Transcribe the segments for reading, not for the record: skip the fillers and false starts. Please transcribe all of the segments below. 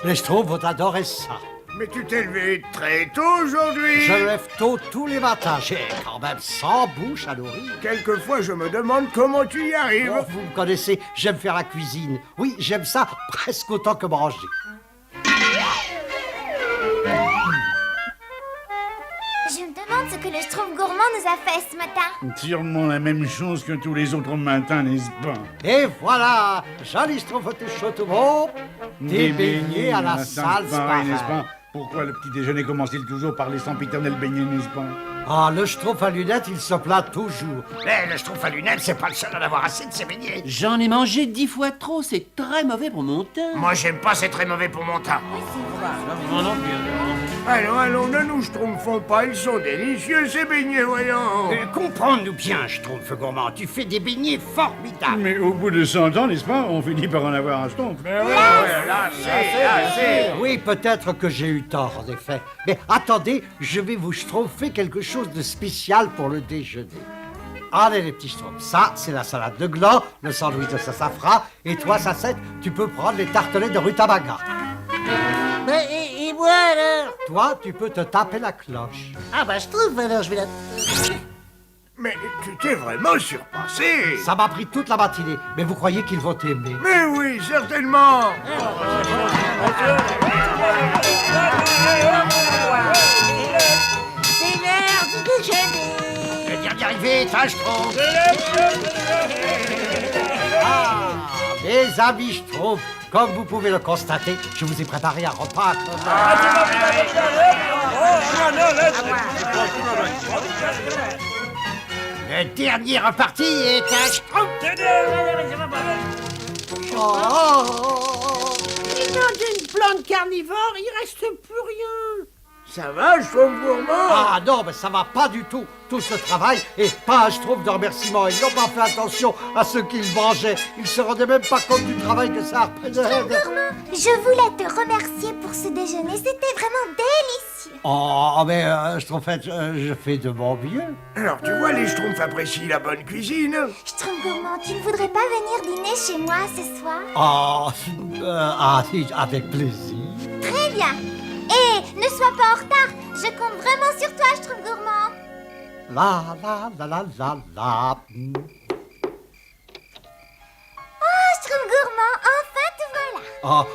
Les Schtroumpfs vont adorer ça. Mais tu t'es levé très tôt aujourd'hui. Je me lève tôt tous les matins. J'ai quand même 100 bouches à nourrir. Quelquefois, je me demande comment tu y arrives. Oh, vous me connaissez, j'aime faire la cuisine. Oui, j'aime ça presque autant que manger. Je me demande ce que le Schtroumpf gourmand nous a fait ce matin. Sûrement la même chose que tous les autres matins, n'est-ce pas? Et voilà, joli Schtroumpf tout chaud tout bon. Des beignets à la salse, n'est-ce pas? Pourquoi le petit déjeuner commence-t-il toujours par les sempiternels beignets, n'est-ce pas? Ah, le Schtroumpf à lunettes, il se plaint toujours. Mais le Schtroumpf à lunettes, c'est pas le seul à en avoir assez de ces beignets. J'en ai mangé 10 fois trop, c'est très mauvais pour mon teint. Moi, j'aime pas, c'est très mauvais pour mon teint. Non, non, plus. Allons, ne nous schtroumpfons pas, ils sont délicieux ces beignets, voyons. Comprends-nous bien, Schtroumpf gourmand, tu fais des beignets formidables. Mais au bout de 100 ans, n'est-ce pas, on finit par en avoir un schtroumpf. Là, c'est. Oui, peut-être que j'ai eu tort, en effet. Mais attendez, je vais vous schtroumpfer quelque chose de spécial pour le déjeuner. Allez, les petits schtroumpfs, ça, c'est la salade de gland, le sandwich de sassafras, et toi, Sassette, tu peux prendre les tartelets de rutabaga. Et moi alors? Toi, tu peux te taper la cloche. Ah bah je trouve alors, je vais la... Mais tu t'es vraiment surpassé. Ça m'a pris toute la matinée, mais vous croyez qu'ils vont t'aimer? Mais oui, certainement. C'est l'heure du déjeuner. Viens d'y arriver, ça, Schtroumpf. Mes amis Schtroumpfs, comme vous pouvez le constater, je vous ai préparé un repas. Le dernier reparti est un Schtroumpf. Et dans une plante carnivore, il reste plus rien. Ça va, Schtroumpf gourmand? Ah non, mais ça va pas du tout. Tout ce travail et pas un Schtroumpf de remerciement. Ils n'ont pas fait attention à ce qu'ils mangeaient. Ils se rendaient même pas compte du travail que ça représentait. Gourmand, je voulais te remercier pour ce déjeuner, c'était vraiment délicieux. Oh, mais Schtroumpfette, je fais de mon mieux. Alors, tu vois, les Schtroumpfs apprécient la bonne cuisine. Schtroumpf gourmand, tu ne voudrais pas venir dîner chez moi ce soir? Oh, si, avec plaisir. Très bien. Et ne sois pas en retard, je compte vraiment sur toi, Schtroumpf gourmand. La la la la la la. Oh, Schtroumpf gourmand, enfin te voilà. Oh,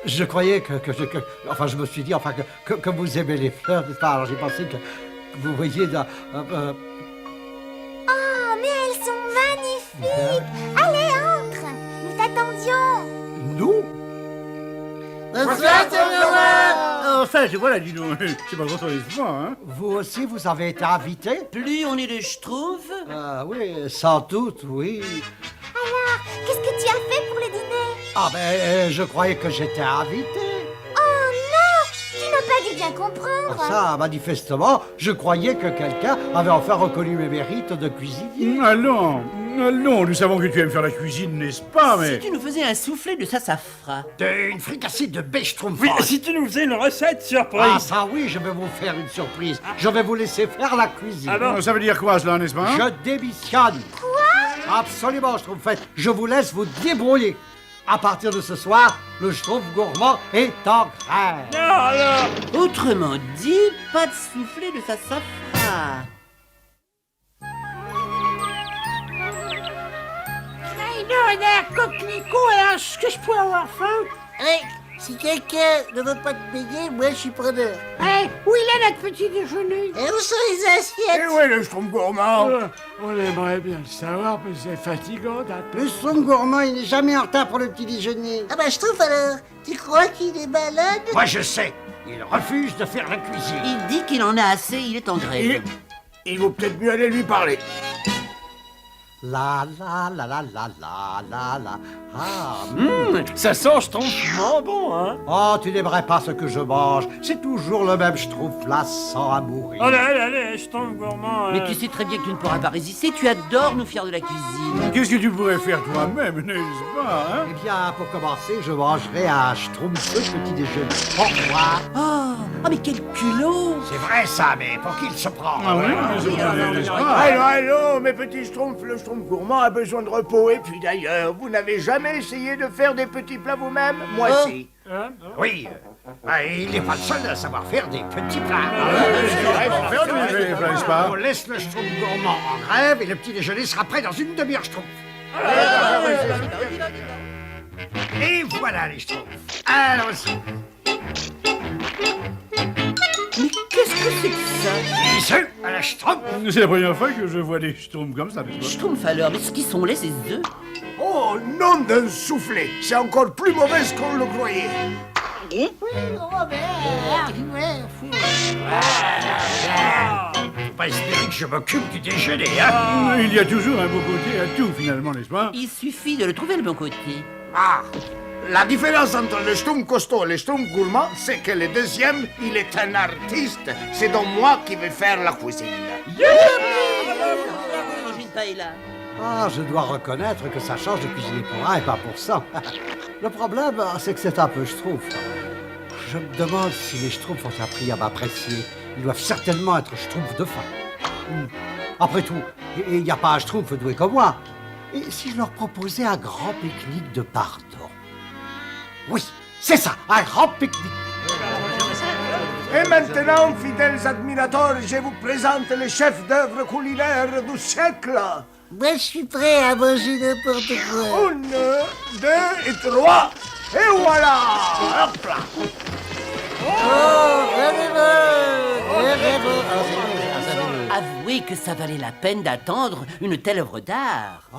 je croyais que enfin, je me suis dit, enfin, que vous aimez les fleurs, n'est-ce pas? Alors j'ai pensé que vous voyez dans... Oh, mais elles sont magnifiques. Allez, entre. Nous t'attendions. Nous? Bonsoir, Schtroumpf. Enfin, je vois là, dis donc, c'est pas grand-chose, hein. Vous aussi, vous avez été invité? Plus on est de Schtroumpf, Oui, sans doute, oui. Alors, qu'est-ce que tu as fait pour le dîner? Ah ben, je croyais que j'étais invité. Oh non, tu n'as pas dû bien comprendre. Ça, manifestement, je croyais que quelqu'un avait enfin reconnu mes mérites de cuisinier. Allons, nous savons que tu aimes faire la cuisine, n'est-ce pas, mais... si tu nous faisais un soufflé de sassafras. Une fricassée de bêche Schtroumpf. Oui, si tu nous faisais une recette surprise. Ah ça oui, je vais vous faire une surprise. Je vais vous laisser faire la cuisine. Ah bon? Ça veut dire quoi, cela, n'est-ce pas? Je démissionne. Quoi? Absolument, Schtroumpfette. Je vous laisse vous débrouiller. À partir de ce soir, le Schtroumpf gourmand est en grève. Non, alors. Autrement dit, pas de soufflé de sassafras. Il a l'air coquelicot, alors est-ce que je peux avoir faim? Si quelqu'un ne veut pas te payer, moi je suis preneur. Où il est notre petit déjeuner? Et où sont les assiettes? Et où est le Schtroumpf gourmand? On aimerait bien le savoir, mais c'est fatigant d'attendre. Le Schtroumpf gourmand, il n'est jamais en retard pour le petit déjeuner. Ah bah je trouve alors. Tu crois qu'il est malade? Moi, je sais. Il refuse de faire la cuisine. Il dit qu'il en a assez, il est en grève. Il vaut peut-être mieux aller lui parler. La la la la la la la la. Ah, Ça sent Schtroumpf bon, hein? oh, tu n'aimerais pas ce que je mange. C'est toujours le même Schtroumpf lassant à mourir. Allez, Schtroumpf gourmand. Mais tu sais très bien que tu ne pourras pas résister, tu adores nous faire de la cuisine. Qu'est-ce que tu pourrais faire toi-même, n'est-ce pas, hein? Eh bien, pour commencer, je mangerai un Schtroumpf petit déjeuner. Au revoir. Oh, mais quel culot! C'est vrai, ça, mais pour qui il se prend? Ah oui, n'est-ce pas? Allô, mes petits Schtroumpfs, le Schtroumpf gourmand a besoin de repos. Et puis d'ailleurs, vous n'avez jamais essayé de faire des petits plats vous-même? Moi, si. Oui, il n'est pas le seul à savoir faire des petits plats. N'est-ce pas? On laisse le Schtroumpf gourmand en grève et le petit déjeuner sera prêt dans une demi-heure, Schtroumpf. Et voilà les Schtroumpfs. Allons-y. Mais qu'est-ce que c'est que ça? Des œufs à la Schtroumpf. C'est la première fois que je vois des schtroumpfs comme ça, n'est-ce pas? Schtroumpf alors, mais ce qu'ils sont laids ces œufs. Oh, nom d'un soufflet. C'est encore plus mauvais qu'on le croyait. Faut pas espérer que je m'occupe du déjeuner, hein. Il y a toujours un beau côté à tout, finalement, n'est-ce pas? Il suffit de le trouver le bon côté. Ah, la différence entre le Schtroumpf costaud et le Schtroumpf gourmand, c'est que le deuxième, il est un artiste. C'est donc moi qui vais faire la cuisine. Manger une paella. Ah, je dois reconnaître que ça change de cuisiner pour un et pas pour 100. Le problème, c'est que c'est un peu Schtroumpf. Je me demande si les Schtroumpfs ont appris à m'apprécier. Ils doivent certainement être Schtroumpfs de faim. Après tout, il n'y a pas un Schtroumpf doué comme moi. Et si je leur proposais un grand pique-nique de pardon? Oui, c'est ça, un grand pique-nique. Et maintenant, fidèles admirateurs, je vous présente le chef d'œuvre culinaire du siècle. Moi, je suis prêt à manger n'importe quoi. 1, 2 et 3. Et voilà. Hop là. Avouez que ça valait la peine d'attendre une telle œuvre d'art. Oh,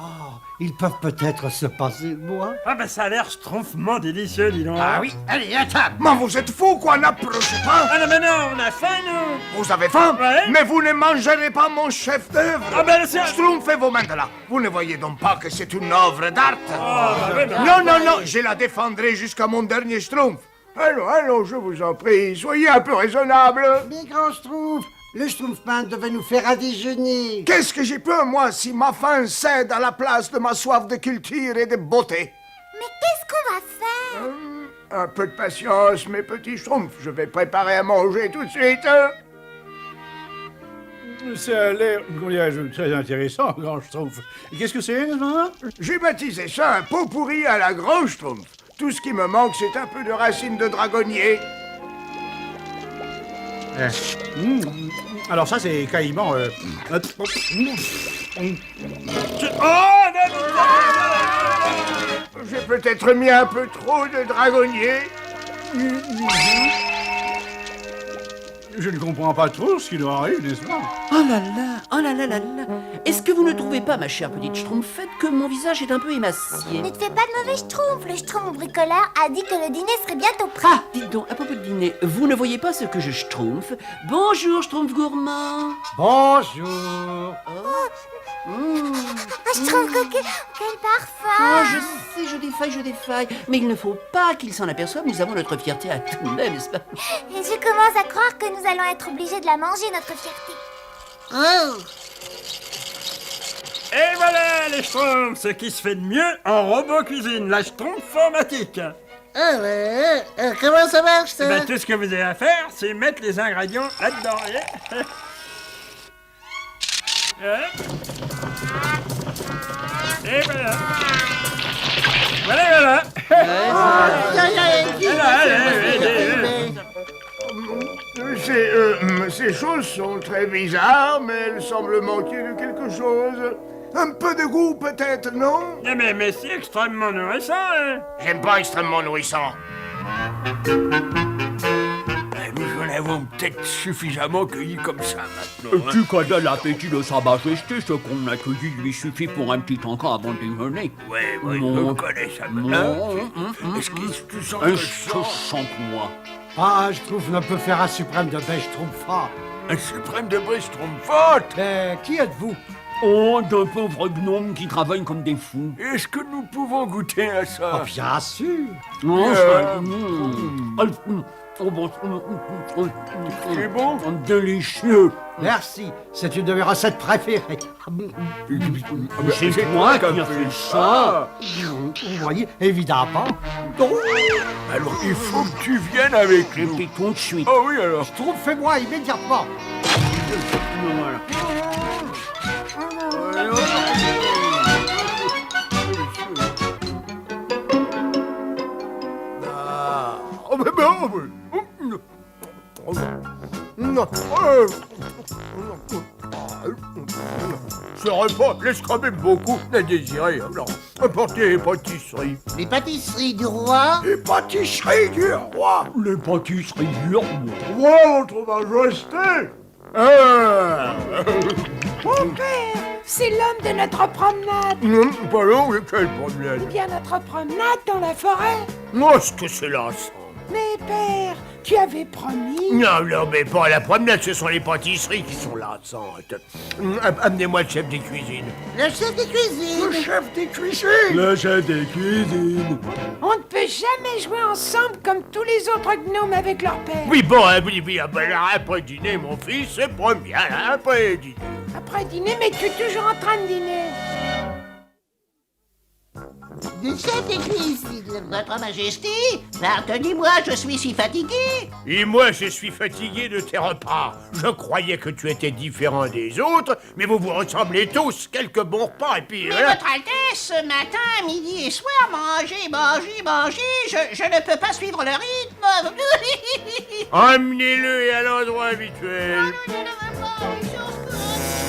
ils peuvent peut-être se passer de moi. Ah ben ça a l'air schtroumpfement délicieux, dis donc. Ah oui, allez, à table. Mais vous êtes fous, quoi, n'approchez pas. Ah non, mais non, on a faim, nous. Vous avez faim? Ouais. Mais vous ne mangerez pas mon chef d'œuvre. Ah ben c'est... Schtroumpfez vos mains de là. Vous ne voyez donc pas que c'est une œuvre d'art? ouais, Non, non, non, je la défendrai jusqu'à mon dernier Schtroumpf. Allons, allons, je vous en prie, soyez un peu raisonnable. Mais grand Schtroumpf, le Schtroumpfman devait nous faire un déjeuner. Qu'est-ce que j'y peux, moi, si ma faim cède à la place de ma soif de culture et de beauté? Mais qu'est-ce qu'on va faire? Un peu de patience, mes petits Schtroumpfs. Je vais préparer à manger tout de suite. Ça a l'air, comment dirais-je, très intéressant, grand Schtroumpf. Et qu'est-ce que c'est, ça? J'ai baptisé ça un pot pourri à la Grand Schtroumpf. Tout ce qui me manque, c'est un peu de racines de dragonnier. Alors ça, c'est carrément... J'ai peut-être mis un peu trop de dragonnier. Je ne comprends pas trop ce qui leur arrive, n'est-ce pas? Oh là là, oh là là là là. Est-ce que vous ne trouvez pas, ma chère petite Schtroumpfette, que mon visage est un peu émacié? Ne te fais pas de mauvais Schtroumpf. Le Schtroumpf bricoleur a dit que le dîner serait bientôt prêt. Ah, dites donc, à propos de dîner, vous ne voyez pas ce que je Schtroumpf? Bonjour, Schtroumpf gourmand. Bonjour. Ah, Schtroumpf, quel parfum. Ah, je sais, je défaille. Mais il ne faut pas qu'il s'en aperçoive, nous avons notre fierté à tout de même, n'est-ce pas? Et je commence à croire que nous allons être obligés de la manger, notre fierté. Oh, Et voilà, les Schtroumpfs, ce qui se fait de mieux en robot cuisine, la Schtroumpformatique. comment ça marche, ça? Ben, tout ce que vous avez à faire, c'est mettre les ingrédients là-dedans, voyez. Et voilà. Voilà. Ces choses sont très bizarres, mais elles semblent manquer de quelque chose. Un peu de goût, peut-être, non? Mais c'est extrêmement nourrissant, hein. J'aime pas extrêmement nourrissant. Nous en avons peut-être suffisamment cueilli comme ça maintenant. Tu connais l'appétit de sa majesté, ce qu'on a cueilli lui suffit pour un petit encas avant de déjeuner. Ouais, je connais ça Non, maintenant. Est-ce que tu sens que je je sens sens moi. Ah, je trouve ne peut faire un suprême de beige Schtroumpfant. un suprême de brise trompante? Mais qui êtes-vous? Oh, de pauvres gnomes qui travaillent comme des fous. Est-ce que nous pouvons goûter à ça? Oh, bien sûr. C'est bon? Délicieux. Merci, c'est une de mes recettes préférées. C'est moi qui a fait ça. Vous voyez, évidemment. Alors il faut que tu viennes avec nous. Et tout de suite. Oh oui alors. Fais-moi immédiatement. Voilà. Non. Ce repas laisse quand même beaucoup à désirer. Alors, apportez les pâtisseries. Les pâtisseries du roi. Les pâtisseries du roi. Les pâtisseries du roi. Roi, votre majesté. Mon père, c'est l'homme de notre promenade. Pardon, mais quelle promenade? Eh bien, notre promenade dans la forêt. Moi, ce que c'est lassant. Mais père, tu avais promis. Non, mais pas la promenade, ce sont les pâtisseries qui sont lassantes. Amenez-moi le chef des cuisines. Le chef des cuisines. Le chef des cuisines. Le chef des cuisines. On ne peut jamais jouer ensemble comme tous les autres gnomes avec leur père. Oui, bon, oui, après dîner, mon fils, c'est promis, après dîner. Après dîner, mais tu es toujours en train de dîner. Le chef des cuisines. Votre majesté, pardonnez-moi, je suis si fatigué. Et moi, je suis fatigué de tes repas. Je croyais que tu étais différent des autres, mais vous vous ressemblez tous. Quelques bons repas, et puis... Mais votre Altesse, ce matin, midi et soir, manger, je ne peux pas suivre le rythme. Emmenez-le à l'endroit habituel.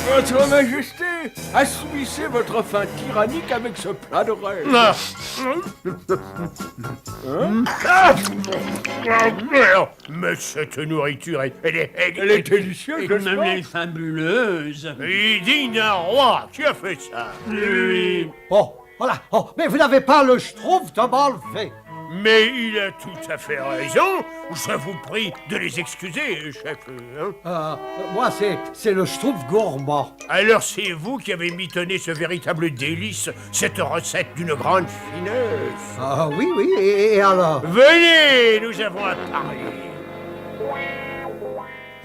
Votre Majesté, assouvissez votre faim tyrannique avec ce plat de rêve. Mais cette nourriture, elle est délicieuse, Et même elle est fabuleuse. Et digne d'un roi, qui a fait ça? Lui. Oh, voilà. Oh, mais vous n'avez pas le schtroumpf de Malfait. Mais il a tout à fait raison. Je vous prie de les excuser, chef. Moi, c'est le schtroumpf gourmand. Alors c'est vous qui avez mitonné ce véritable délice, cette recette d'une grande finesse. Ah oui, et alors? Venez, nous avons à parler.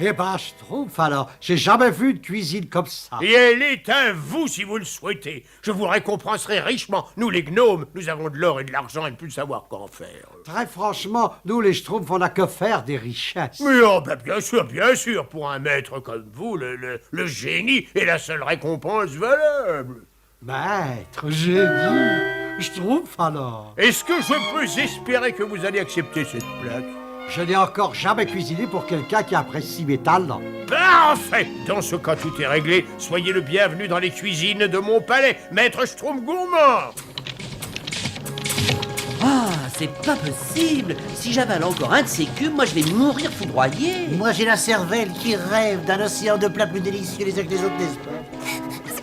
Eh ben, schtroumpf, alors, j'ai jamais vu de cuisine comme ça. Et elle est à vous si vous le souhaitez. Je vous récompenserai richement. Nous, les gnomes, nous avons de l'or et de l'argent et plus savoir qu'en faire. Très franchement, nous, les schtroumpfs, on n'a que faire des richesses. Mais bien sûr, pour un maître comme vous, le génie est la seule récompense valable. Maître, génie, schtroumpf, alors. Est-ce que je peux espérer que vous allez accepter cette plaque? Je n'ai encore jamais cuisiné pour quelqu'un qui apprécie mes talents. Parfait! Dans ce cas, tout est réglé. Soyez le bienvenu dans les cuisines de mon palais, maître Schtroumpf gourmand. Ah, c'est pas possible. Si j'avale encore un de ces cubes, moi je vais mourir foudroyé. Moi, j'ai la cervelle qui rêve d'un océan de plats plus délicieux les uns que les autres, n'est-ce pas?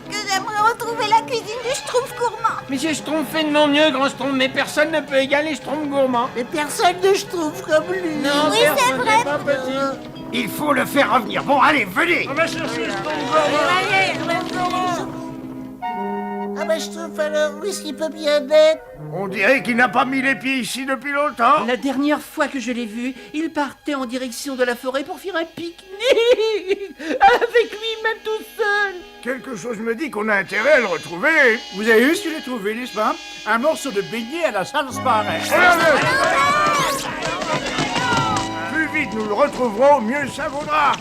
Que j'aimerais retrouver la cuisine du Schtroumpf gourmand. Monsieur Schtroumpf fait de mon mieux, grand Schtroumpf, mais personne ne peut égaler Schtroumpf gourmand. Mais personne ne je trouve comme lui. Non, Oui, c'est personne vrai. n'est pas possible. Il faut le faire revenir. Bon, allez, venez. Ah ben, je trouve alors, où est-ce qu'il peut bien être? On dirait qu'il n'a pas mis les pieds ici depuis longtemps. La dernière fois que je l'ai vu, il partait en direction de la forêt pour faire un pique-nique avec lui-même tout seul. Quelque chose me dit qu'on a intérêt à le retrouver. Vous avez vu ce que j'ai trouvé, n'est-ce pas? Un morceau de beignet à la salse pareille. Plus vite nous le retrouverons, mieux ça vaudra.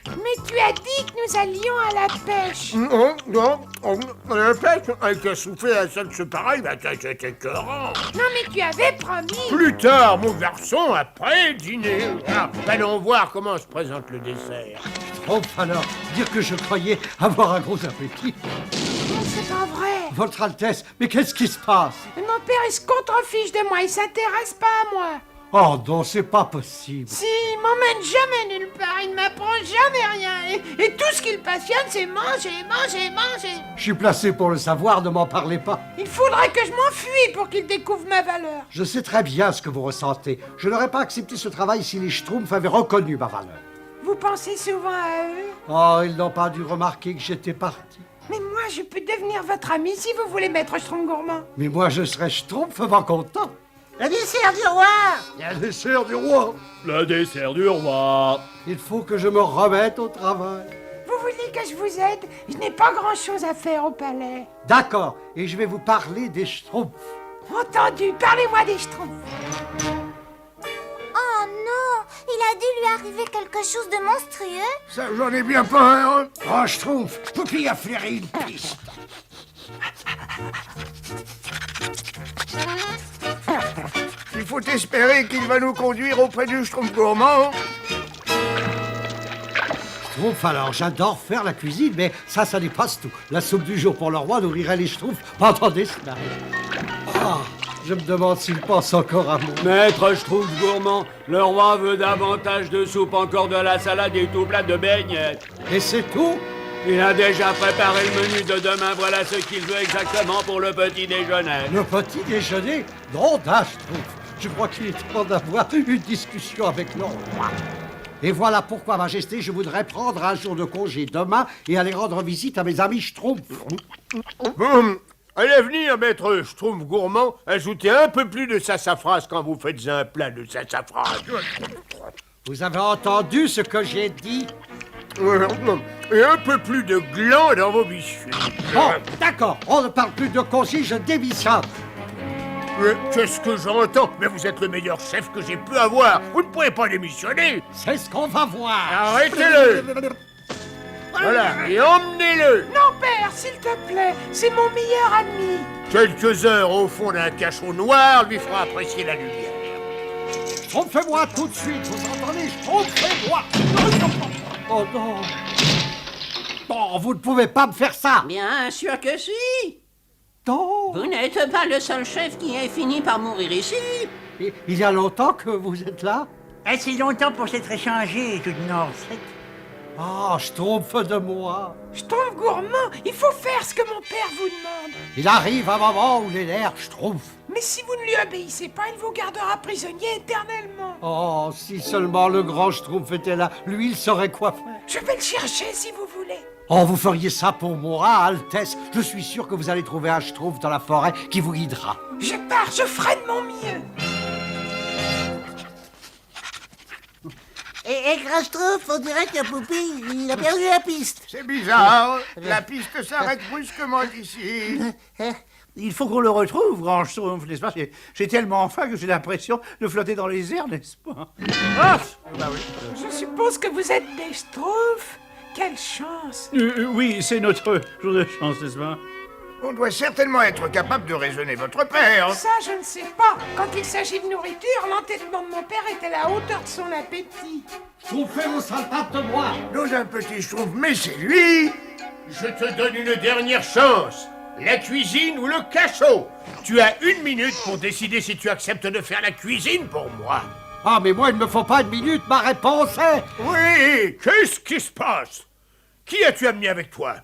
Mais tu as dit que nous allions à la pêche. Non, la pêche avec un soufflet à la salse pareil, c'est écœurant. Non, mais tu avais promis. Plus tard, mon garçon, après dîner. Allons voir comment se présente le dessert. Schtroumpf, alors, dire que je croyais avoir un gros appétit. Non, c'est pas vrai. Votre Altesse, mais qu'est-ce qui se passe? Mon père, il se contrefiche de moi, il s'intéresse pas à moi. Oh non, c'est pas possible. Si, il m'emmène jamais nulle part, il ne m'apprend jamais rien. Et tout ce qui le passionne, c'est manger. Je suis placé pour le savoir, ne m'en parlez pas. Il faudrait que je m'enfuis pour qu'il découvre ma valeur. Je sais très bien ce que vous ressentez. Je n'aurais pas accepté ce travail si les Schtroumpfs avaient reconnu ma valeur. Vous pensez souvent à eux? Oh, ils n'ont pas dû remarquer que j'étais parti. Mais moi, je peux devenir votre ami si vous voulez mettre Schtroumpf gourmand. Mais moi, je serais Schtroumpfement content. Le dessert du roi. Le dessert du roi. Le dessert du roi. Il faut que je me remette au travail. Vous voulez que je vous aide? Je n'ai pas grand-chose à faire au palais. D'accord, et je vais vous parler des Schtroumpfs. Entendu, parlez-moi des Schtroumpfs. Oh non, il a dû lui arriver quelque chose de monstrueux. Ça, j'en ai bien peur. Oh, Schtroumpf, Poupie a flairé une piste. Il faut espérer qu'il va nous conduire auprès du Schtroumpf gourmand. Schtroumpf, alors, j'adore faire la cuisine, mais ça dépasse tout. La soupe du jour pour le roi nourrirait les Schtroumpfs pendant des semaines. Ah, je me demande s'il pense encore à moi. Maître Schtroumpf gourmand, le roi veut davantage de soupe, encore de la salade et tout plein de beignets. Et c'est tout? Il a déjà préparé le menu de demain, voilà ce qu'il veut exactement pour le petit déjeuner. Le petit déjeuner? Non, Schtroumpf. Je crois qu'il est temps d'avoir une discussion avec le roi. Et voilà pourquoi, Majesté, je voudrais prendre un jour de congé demain et aller rendre visite à mes amis Schtroumpf. À l'avenir, maître Schtroumpf gourmand, ajoutez un peu plus de sassafras quand vous faites un plat de sassafras. Vous avez entendu ce que j'ai dit? Et un peu plus de gland dans vos biscuits. Bon, d'accord, on ne parle plus de congé, je démissionne. Qu'est-ce que j'entends? Mais vous êtes le meilleur chef que j'ai pu avoir. Vous ne pouvez pas démissionner. C'est ce qu'on va voir. Arrêtez-le. Voilà, et emmenez-le. Non, père, s'il te plaît, c'est mon meilleur ami. Quelques heures au fond d'un cachot noir lui fera apprécier la lumière. Schtroumpfez-moi tout de suite, vous entendez? Schtroumpfez-moi. Oh non. Non, vous ne pouvez pas me faire ça. Bien sûr que si. Non. Vous n'êtes pas le seul chef qui ait fini par mourir ici. Il y a longtemps que vous êtes là? Assez longtemps pour s'être échangé, tout de nord. Ah, Schtroumpf de moi. Schtroumpf gourmand, il faut faire ce que mon père vous demande. Il arrive un moment où les nerfs Schtroumpf. Mais si vous ne lui obéissez pas, il vous gardera prisonnier éternellement. Oh, si seulement le grand Schtroumpf était là, lui, il saurait quoi faire. Je vais le chercher si vous voulez. Oh, vous feriez ça pour moi, Altesse. Je suis sûr que vous allez trouver un Schtroumpf dans la forêt qui vous guidera. Je pars, je ferai de mon mieux. Et grand Schtroumpf, on dirait que Poupie, il a perdu la piste. C'est bizarre. La piste s'arrête brusquement d'ici. Il faut qu'on le retrouve, grand Schtroumpf, n'est-ce pas? J'ai tellement faim que j'ai l'impression de flotter dans les airs, n'est-ce pas? Ah bah oui. Je suppose que vous êtes des Schtroumpfs. Quelle chance! Oui, c'est notre jour de chance, n'est-ce pas? On doit certainement être capable de raisonner votre père. Ça, je ne sais pas. Quand il s'agit de nourriture, l'entêtement de mon père est à la hauteur de son appétit. Schtroumpfez vos sales pattes de moi. Nous, un petit Schtroumpf, mais c'est lui. Je te donne une dernière chance. La cuisine ou le cachot? Tu as 1 minute pour décider si tu acceptes de faire la cuisine pour moi. Ah, mais moi, il ne me faut pas 1 minute, ma réponse est... Oui, qu'est-ce qui se passe? Qui as-tu amené avec toi?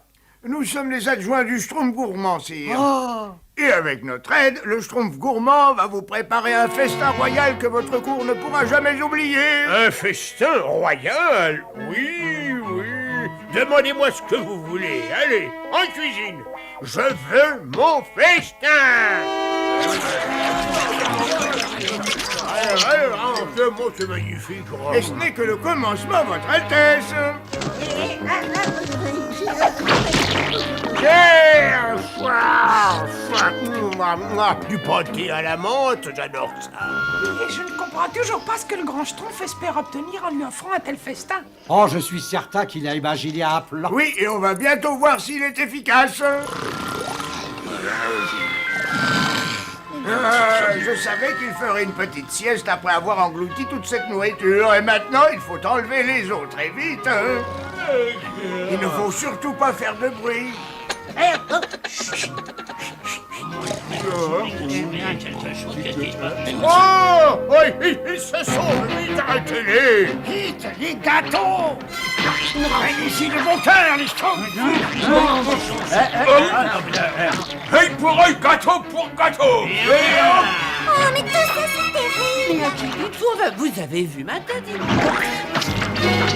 Nous sommes les adjoints du Schtroumpf gourmand, sire. Oh. Et avec notre aide, le Schtroumpf gourmand va vous préparer un festin royal que votre cour ne pourra jamais oublier. Un festin royal? Oui, oui. Demandez-moi ce que vous voulez. Allez, en cuisine. Je veux mon festin. Allez, c'est magnifique. Et ce n'est que le commencement, votre Altesse. Du pâté à la menthe, j'adore ça. Et je ne comprends toujours pas ce que le grand Schtroumpf espère obtenir en lui offrant un tel festin. Oh, je suis certain qu'il a imaginé un plan. Oui, et on va bientôt voir s'il est efficace. Je savais qu'il ferait une petite sieste après avoir englouti toute cette nourriture. Et maintenant, il faut enlever les os très vite. Hein. Il ne faut surtout pas faire de bruit. Oh, ils se sauvent, vite, arrêtez-les. Vite, les gâteaux. Prennent ici le bon cœur, les Schtroumpfs. Hey, pour œil, gâteau pour gâteau. Oh, mais tout ça, c'est terrible. Vous avez vu ma tête?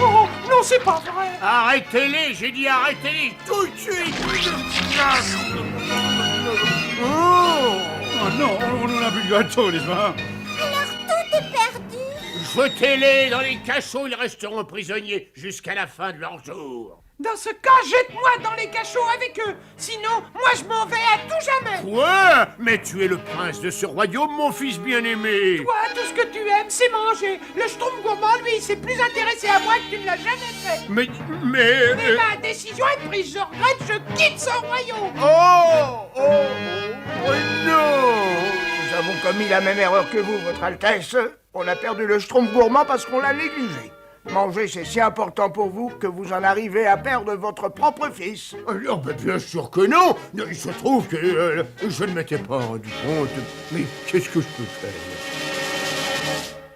Oh, non, c'est pas vrai. Arrêtez-les, j'ai dit arrêtez-les tout de suite. Oh non, on n'a plus de gâteau, n'est-ce pas? Alors tout est perdu. Jetez-les dans les cachots, ils resteront prisonniers jusqu'à la fin de leur jour. Dans ce cas, jette-moi dans les cachots avec eux. Sinon, moi, je m'en vais à tout jamais. Quoi? Mais tu es le prince de ce royaume, mon fils bien-aimé. Toi, tout ce que tu aimes, c'est manger. Le Schtroumpf gourmand, lui, il s'est plus intéressé à moi que tu ne l'as jamais fait. Mais... Mais ma décision est prise, je regrette, je quitte ce royaume. Oh non! Nous avons commis la même erreur que vous, votre Altesse. On a perdu le Schtroumpf gourmand parce qu'on l'a négligé. Manger, c'est si important pour vous que vous en arrivez à perdre votre propre fils. Alors, ben, bien sûr que non. Il se trouve que je ne m'étais pas rendu compte. Mais qu'est-ce que je peux faire?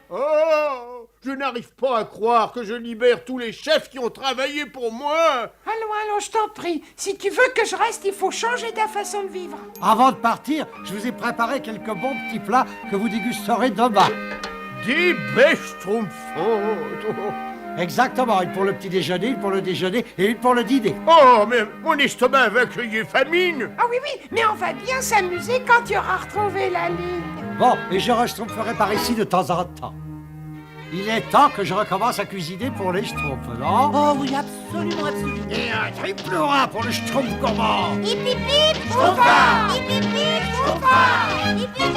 Oh, je n'arrive pas à croire que je libère tous les chefs qui ont travaillé pour moi. Allons, je t'en prie. Si tu veux que je reste, il faut changer ta façon de vivre. Avant de partir, je vous ai préparé quelques bons petits plats que vous dégusterez demain. Des Schtroumpfs. Exactement, une pour le petit déjeuner, une pour le déjeuner et une pour le dîner. Oh, mais mon estomac va crier famine. Ah oui, mais on va bien s'amuser quand tu auras retrouvé la ligne. Bon, et je restrumpferai par ici de temps en temps. Il est temps que je recommence à cuisiner pour les Schtroumpfs, non? Oh oui, absolument. Et un triple hurrah pour le Schtroumpf gourmand. Hip hip hip, Schtroumpfard. Hip hip hip, Schtroumpfard. Hip hip hip.